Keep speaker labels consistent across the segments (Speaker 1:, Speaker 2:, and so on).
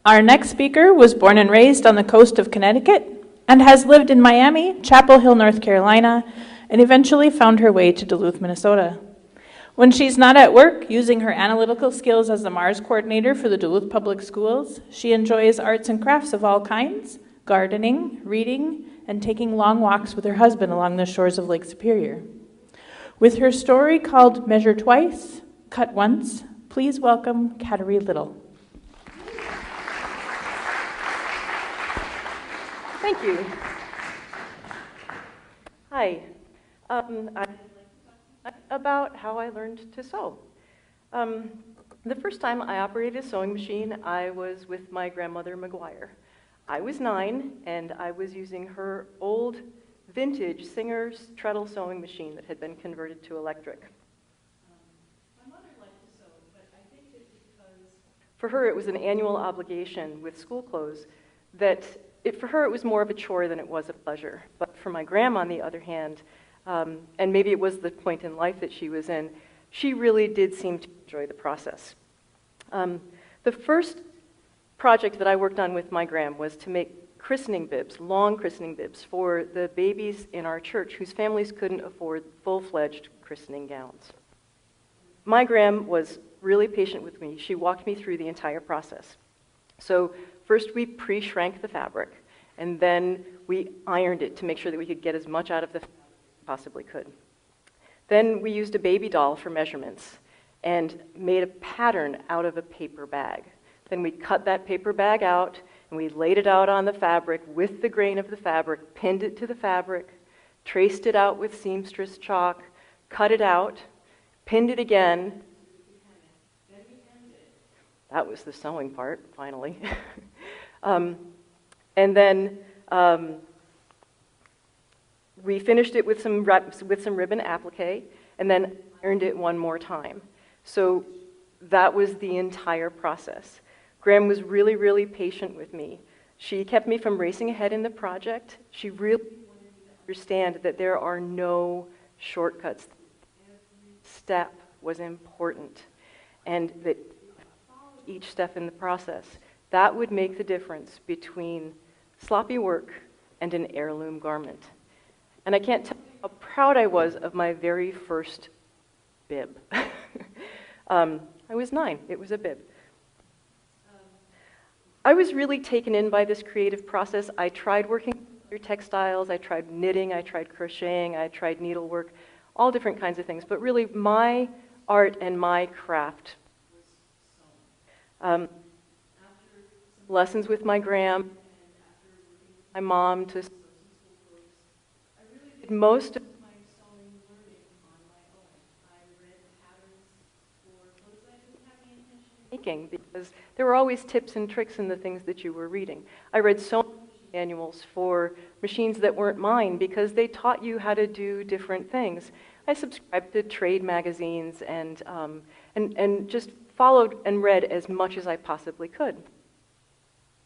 Speaker 1: Our next speaker was born and raised on the coast of Connecticut and has lived in Miami, Chapel Hill, North Carolina, and eventually found her way to Duluth, Minnesota. When she's not at work using her analytical skills as the Mars coordinator for the Duluth Public Schools, she enjoys arts and crafts of all kinds, gardening, reading, and taking long walks with her husband along the shores of Lake Superior. With her story called Measure Twice, Cut Once, please welcome Kateri Little.
Speaker 2: Thank you. Hi. About how I learned to sew. The first time I operated a sewing machine, I was with my grandmother, McGuire. I was 9, and I was using her old vintage Singer's treadle sewing machine that had been converted to electric. My mother liked to sew, but I think it's because for her it was an annual obligation with school clothes that for her it was more of a chore than it was a pleasure. But for my grandma, on the other hand, and maybe it was the point in life that she was in, she really did seem to enjoy the process. The first project that I worked on with my gram was to make christening bibs, long christening bibs, for the babies in our church whose families couldn't afford full-fledged christening gowns. My gram was really patient with me. She walked me through the entire process. So first we pre-shrank the fabric, and then we ironed it to make sure that we could get as much out of the fabric as we possibly could. Then we used a baby doll for measurements and made a pattern out of a paper bag. Then we cut that paper bag out, and we laid it out on the fabric with the grain of the fabric, pinned it to the fabric, traced it out with seamstress chalk, cut it out, pinned it again. That was the sewing part, finally. And then we finished it with some ribbon applique, and then ironed it one more time. So that was the entire process. Gram was really, really patient with me. She kept me from racing ahead in the project. She really wanted me to understand that there are no shortcuts. Every step was important, and that each step in the process, that would make the difference between sloppy work and an heirloom garment. And I can't tell you how proud I was of my very first bib. I was 9. It was a bib. I was really taken in by this creative process. I tried working with textiles, I tried knitting, I tried crocheting, I tried needlework, all different kinds of things. But really, my art and my craft was sewing. After lessons with my gram, and after working with my mom to sew some school clothes, I really did most of my sewing learning on my own. I read patterns for clothes I didn't have any intention of making, because there were always tips and tricks in the things that you were reading. I read sewing manuals for machines that weren't mine because they taught you how to do different things. I subscribed to trade magazines and just followed and read as much as I possibly could.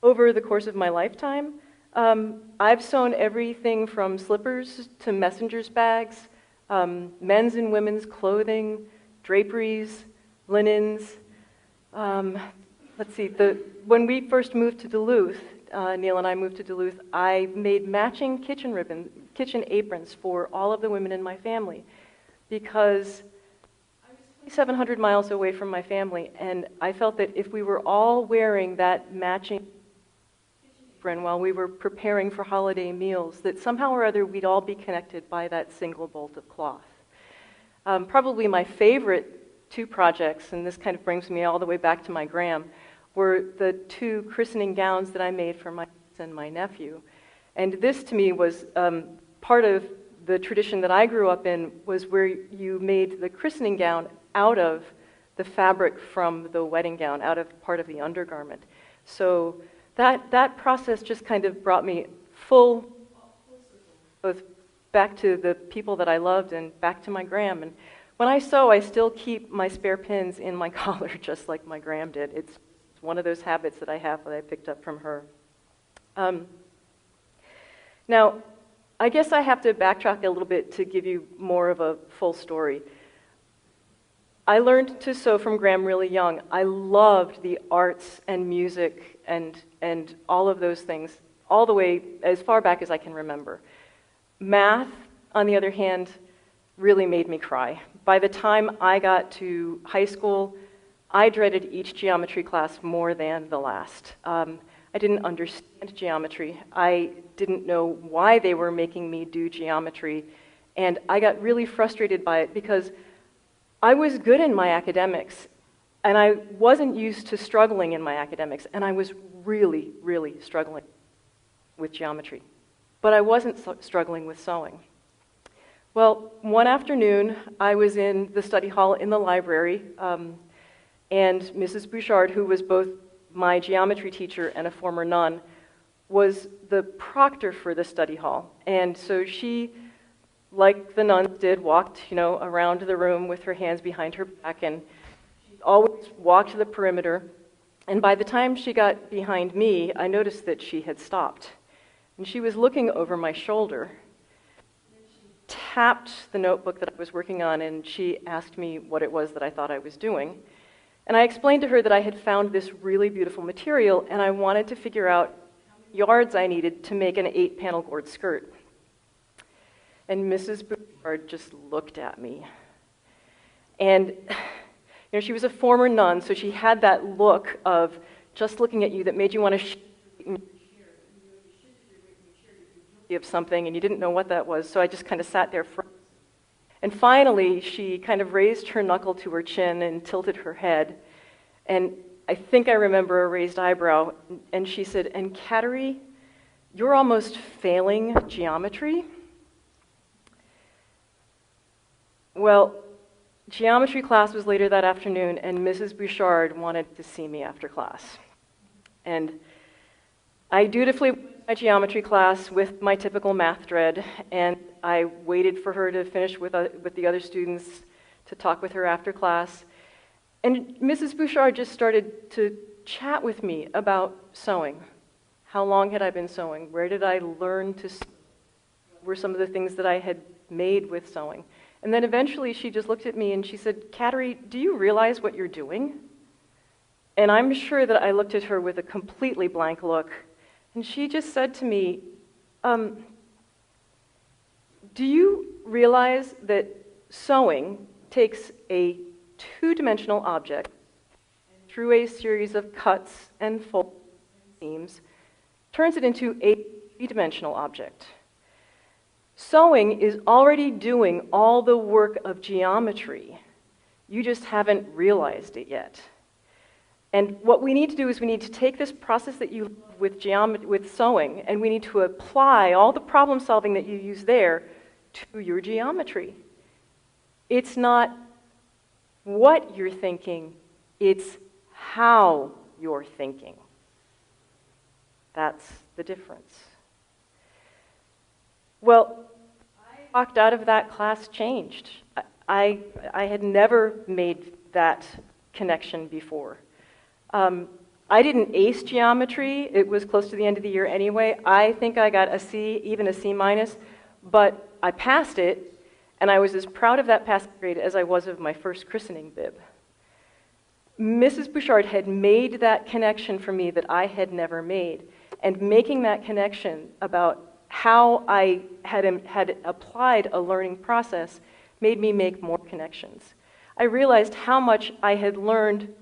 Speaker 2: Over the course of my lifetime, I've sewn everything from slippers to messenger's bags, men's and women's clothing, draperies, linens. Let's see, when we first moved to Duluth, Neil and I moved to Duluth, I made matching kitchen aprons for all of the women in my family because I was 2,700 miles away from my family, and I felt that if we were all wearing that matching kitchen apron while we were preparing for holiday meals, that somehow or other we'd all be connected by that single bolt of cloth. Probably my favorite 2 projects, and this kind of brings me all the way back to my gram, were the 2 christening gowns that I made for my niece and my nephew. And this, to me, was part of the tradition that I grew up in, was where you made the christening gown out of the fabric from the wedding gown, out of part of the undergarment. So that process just kind of brought me full circle, both back to the people that I loved and back to my gram. And when I sew, I still keep my spare pins in my collar, just like my gram did. It's one of those habits that I have that I picked up from her. Now, I guess I have to backtrack a little bit to give you more of a full story. I learned to sew from Graham really young. I loved the arts and music and all of those things, all the way as far back as I can remember. Math, on the other hand, really made me cry. By the time I got to high school, I dreaded each geometry class more than the last. I didn't understand geometry. I didn't know why they were making me do geometry. And I got really frustrated by it because I was good in my academics, and I wasn't used to struggling in my academics, and I was really, really struggling with geometry. But I wasn't struggling with sewing. Well, one afternoon, I was in the study hall in the library, and Mrs. Bouchard, who was both my geometry teacher and a former nun, was the proctor for the study hall. And so she, like the nuns did, walked, around the room with her hands behind her back, and she always walked the perimeter. And by the time she got behind me, I noticed that she had stopped. And she was looking over my shoulder. She tapped the notebook that I was working on, and she asked me what it was that I thought I was doing. And I explained to her that I had found this really beautiful material, and I wanted to figure out how many yards I needed to make an 8-panel gored skirt. And Mrs. Bouchard just looked at me. And she was a former nun, so she had that look of just looking at you that made you want to of something, and you didn't know what that was, so I just kind of sat there. And finally, she kind of raised her knuckle to her chin and tilted her head. And I think I remember a raised eyebrow. And she said, "And Kateri, you're almost failing geometry?" Well, geometry class was later that afternoon, and Mrs. Bouchard wanted to see me after class. And I dutifully went to my geometry class with my typical math dread, and I waited for her to finish with the other students to talk with her after class. And Mrs. Bouchard just started to chat with me about sewing. How long had I been sewing? Where did I learn to sew? What were some of the things that I had made with sewing? And then eventually she just looked at me and she said, "Kateri, do you realize what you're doing?" And I'm sure that I looked at her with a completely blank look. And she just said to me, "Do you realize that sewing takes a two-dimensional object and through a series of cuts and folds and seams, turns it into a three-dimensional object? Sewing is already doing all the work of geometry. You just haven't realized it yet. And what we need to do is we need to take this process that you love with sewing, and we need to apply all the problem solving that you use there to your geometry. It's not what you're thinking, it's how you're thinking. That's the difference." Well, I walked out of that class changed. I had never made that connection before. I didn't ace geometry. It was close to the end of the year anyway. I think I got a C, even a C minus, but I passed it, and I was as proud of that passing grade as I was of my first christening bib. Mrs. Bouchard had made that connection for me that I had never made, and making that connection about how I had applied a learning process made me make more connections. I realized how much I had learned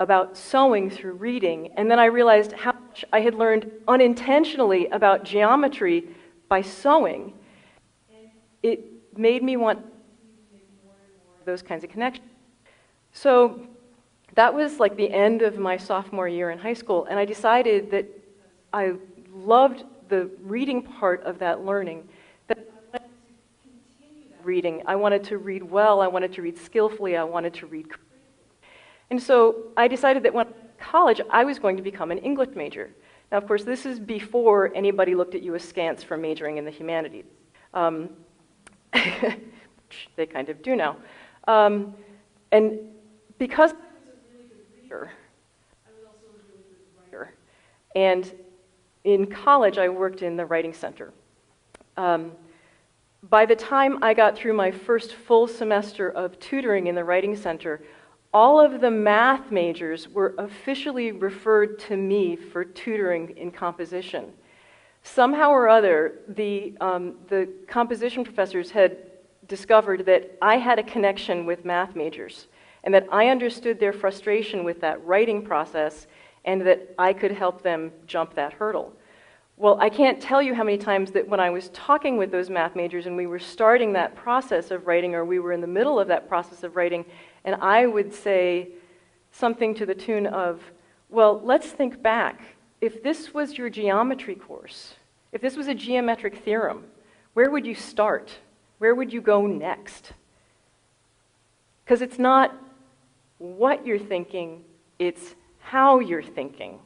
Speaker 2: about sewing through reading, and then I realized how much I had learned unintentionally about geometry by sewing. It made me want to make more and more of those kinds of connections. So that was like the end of my sophomore year in high school, and I decided that I loved the reading part of that learning, that I wanted to continue that reading. I wanted to read well, I wanted to read skillfully, I wanted to read. And so I decided that when I was in college, I was going to become an English major. Now, of course, this is before anybody looked at you askance for majoring in the humanities. Which they kind of do now. And because I was a really good reader, I was also a really good writer. And in college, I worked in the writing center. By by the time I got through my first full semester of tutoring in the Writing Center, all of the math majors were officially referred to me for tutoring in composition. Somehow or other, the composition professors had discovered that I had a connection with math majors and that I understood their frustration with that writing process and that I could help them jump that hurdle. Well, I can't tell you how many times that when I was talking with those math majors and we were starting that process of writing, or we were in the middle of that process of writing, and I would say something to the tune of, well, let's think back. If this was your geometry course, if this was a geometric theorem, where would you start? Where would you go next? Because it's not what you're thinking, it's how you're thinking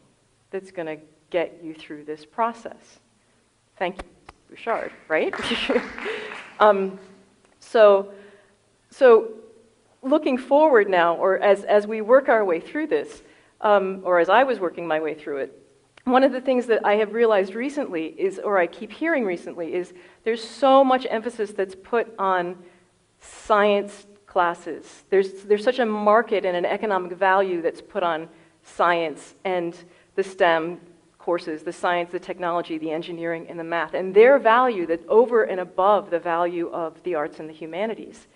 Speaker 2: that's going to get you through this process. Thank you, Bouchard, right? So looking forward now, or as we work our way through this, or as I was working my way through it, one of the things that I have realized recently is, or I keep hearing recently, is there's so much emphasis that's put on science classes. There's such a market and an economic value that's put on science and the STEM courses, the science, the technology, the engineering, and the math, and their value that's over and above the value of the arts and the humanities.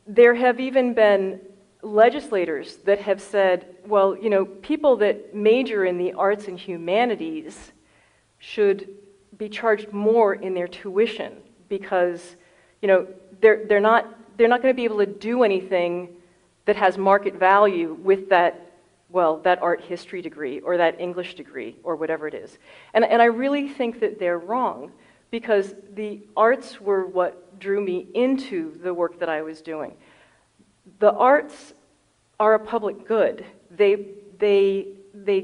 Speaker 2: There have even been legislators that have said, well, you know, people that major in the arts and humanities should be charged more in their tuition because, you know, they're not going to be able to do anything that has market value with that, well, that art history degree or that English degree or whatever it is. And I really think that they're wrong because the arts were what drew me into the work that I was doing. The arts are a public good. They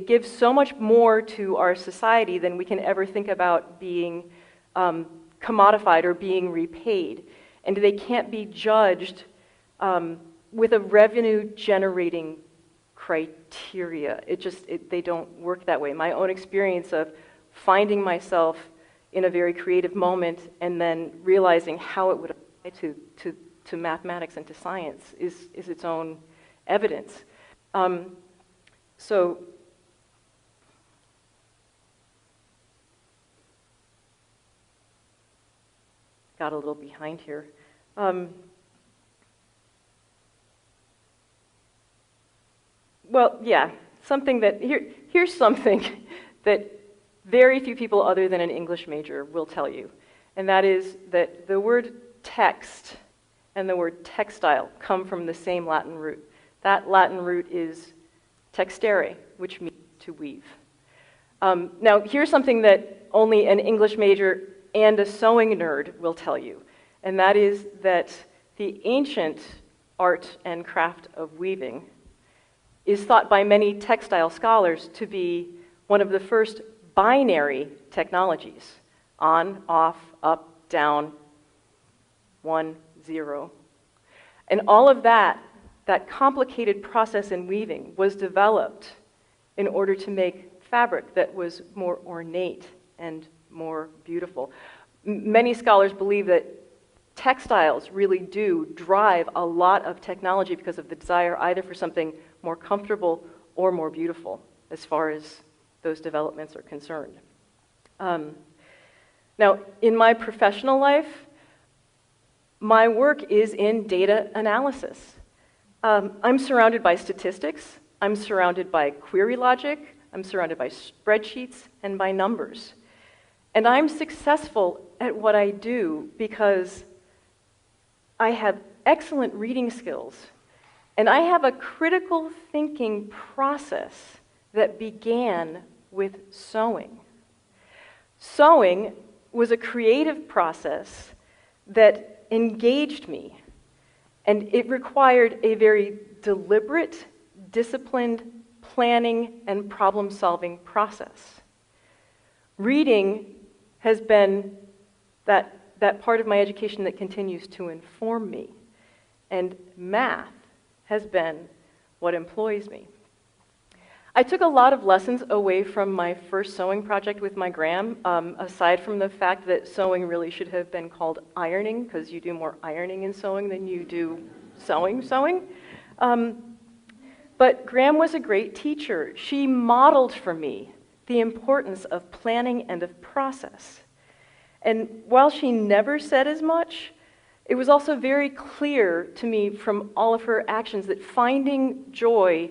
Speaker 2: give so much more to our society than we can ever think about being commodified or being repaid. And they can't be judged with a revenue-generating criteria. They don't work that way. My own experience of finding myself in a very creative moment and then realizing how it would apply to mathematics and to science is its own evidence. So got a little behind here. Well, yeah, here's something that very few people other than an English major will tell you, and that is that the word text and the word textile come from the same Latin root. That Latin root is textere, which means to weave. Now, here's something that only an English major and a sewing nerd will tell you, and that is that the ancient art and craft of weaving is thought by many textile scholars to be one of the first binary technologies. On, off, up, down, 1, 0. And all of that complicated process in weaving was developed in order to make fabric that was more ornate and more beautiful. Many scholars believe that textiles really do drive a lot of technology because of the desire either for something more comfortable or more beautiful as far as those developments are concerned. Now, in my professional life, my work is in data analysis. I'm surrounded by statistics, I'm surrounded by query logic, I'm surrounded by spreadsheets and by numbers. And I'm successful at what I do because I have excellent reading skills, and I have a critical thinking process that began with sewing. Sewing was a creative process that engaged me, and it required a very deliberate, disciplined planning and problem-solving process. Reading has been that part of my education that continues to inform me, and math has been what employs me. I took a lot of lessons away from my first sewing project with my gram, aside from the fact that sewing really should have been called ironing, because you do more ironing in sewing than you do sewing. But Graham was a great teacher. She modeled for me the importance of planning and of process. And while she never said as much, it was also very clear to me from all of her actions that finding joy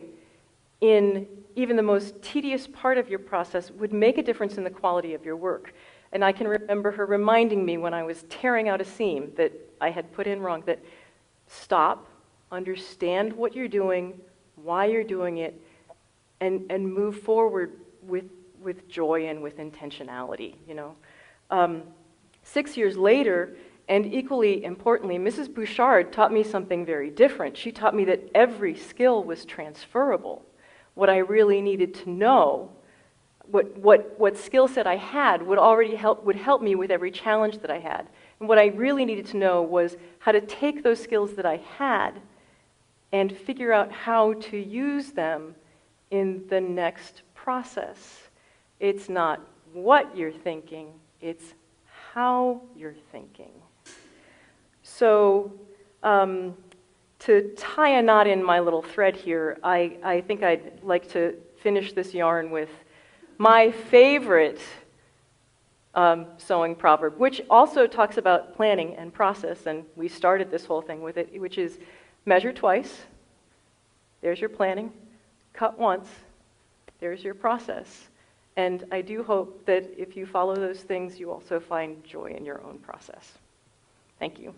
Speaker 2: in even the most tedious part of your process would make a difference in the quality of your work. And I can remember her reminding me when I was tearing out a seam that I had put in wrong, that stop, understand what you're doing, why you're doing it, and move forward with joy and with intentionality, you know. 6 years later, and equally importantly, Mrs. Bouchard taught me something very different. She taught me that every skill was transferable. What I really needed to know, what skill set I had would help me with every challenge that I had. And what I really needed to know was how to take those skills that I had and figure out how to use them in the next process. It's not what you're thinking, it's how you're thinking. So to tie a knot in my little thread here, I think I'd like to finish this yarn with my favorite sewing proverb, which also talks about planning and process, and we started this whole thing with it, which is measure twice, there's your planning, cut once, there's your process. And I do hope that if you follow those things, you also find joy in your own process. Thank you.